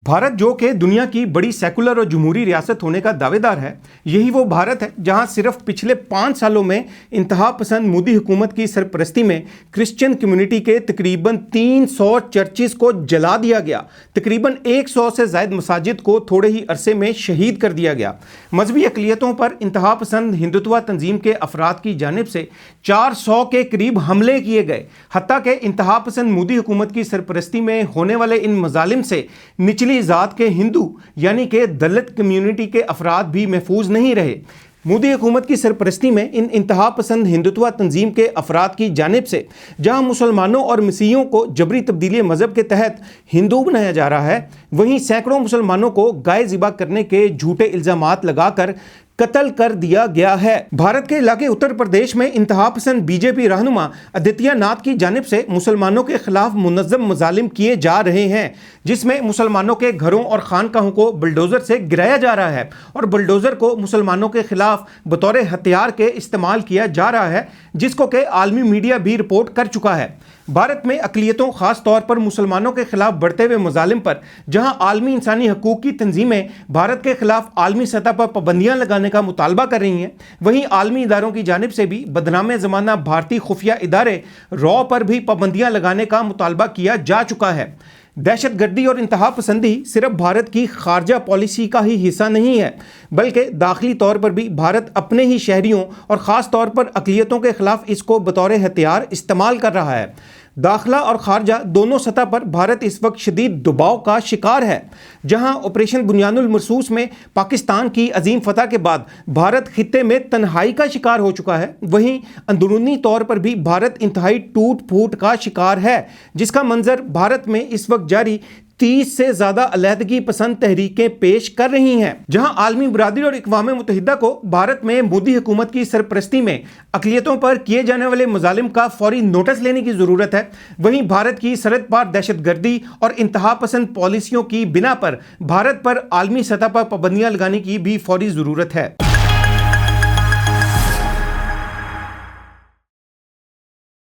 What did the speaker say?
भारत जो कि दुनिया की बड़ी सेकुलर और जमहूरी रियासत होने का दावेदार है, यही वो भारत है जहां सिर्फ पिछले 5 सालों में इंतहा पसंद मोदी हुकूमत की सरपरस्ती में क्रिश्चियन कम्युनिटी के तकरीबन 300 चर्चेस को जला दिया गया। तकरीबन 100 से ज़ायद मसाजिद को थोड़े ही अरसे में शहीद कर दिया गया। मजहबी अक़लियतों पर इंतहा पसंद हिंदुत्व तंजीम के अफराद की जानिब से 400 के करीब हमले किए गए। हत्ता के इंतहा पसंद मोदी हुकूमत की सरपरस्ती में होने वाले इन मजालिम से निचली ज़ात के हिंदू यानी कि दलित कम्युनिटी के अफराद भी महफूज नहीं रहे। मोदी हुकूमत की सरपरस्ती में इन इंतहा पसंद हिंदुत्व तंजीम के अफराद की जानिब से जहां मुसलमानों और मसीहियों को जबरी तब्दीली मज़हब के तहत हिंदू बनाया जा रहा है, वहीं सैकड़ों मुसलमानों को गाय ज़िबा करने के झूठे इल्ज़ामात लगाकर कत्ल कर दिया गया है। भारत के इलाके उत्तर प्रदेश में इंतहा पसंद बीजेपी रहनुमा आदित्य नाथ की जानिब से मुसलमानों के खिलाफ मुनज़्ज़म मज़ालिम किए जा रहे हैं, जिसमें मुसलमानों के घरों और खानकाहों को बुलडोज़र से गिराया जा रहा है और बुलडोज़र को मुसलमानों के खिलाफ बतौर हथियार के इस्तेमाल किया जा रहा है, जिसको कि आलमी मीडिया भी रिपोर्ट कर चुका है। भारत में अक़लियतों ख़ास तौर पर मुसलमानों के खिलाफ बढ़ते हुए मज़ालिम पर जहां आलमी इंसानी हकूक़ की तंजीमें भारत के खिलाफ आलमी सतह पर पाबंदियां लगाने का मुतालबा कर रही हैं, वहीं आलमी इदारों की जानिब से भी बदनामे ज़माना भारतीय खुफिया इदारे रॉ पर भी पाबंदियां लगाने का मुतालबा किया जा चुका है। दहशत गर्दी और इंतहा पसंदी सिर्फ भारत की खारजा पॉलिसी का ही हिस्सा नहीं है, बल्कि दाखिली तौर पर भी भारत अपने ही शहरियों और ख़ास तौर पर अक़लियतों के ख़िलाफ़ इसको बतौर हथियार इस्तेमाल कर रहा है। दाखिला और खारजा दोनों सतह पर भारत इस वक्त शदीद दबाव का शिकार है। जहां ऑपरेशन बुनियानुल मरसूस में पाकिस्तान की अजीम फतह के बाद भारत खित्ते में तन्हाई का शिकार हो चुका है, वहीं अंदरूनी तौर पर भी भारत इंतहाई टूट फूट का शिकार है, जिसका मंजर भारत में इस वक्त जारी 30 से ज़्यादा अलहदगी पसंद तहरीकें पेश कर रही हैं। जहां आलमी बरादरी और अक़वाम मुत्तहिदा को भारत में मोदी हुकूमत की सरपरस्ती में अक़लियतों पर किए जाने वाले मज़ालिम का फौरी नोटिस लेने की ज़रूरत है, वहीं भारत की सरहद पार दहशत गर्दी और इंतहा पसंद पॉलिसियों की बिना पर भारत पर आलमी सतह पर पाबंदियां लगाने की भी फौरी ज़रूरत है।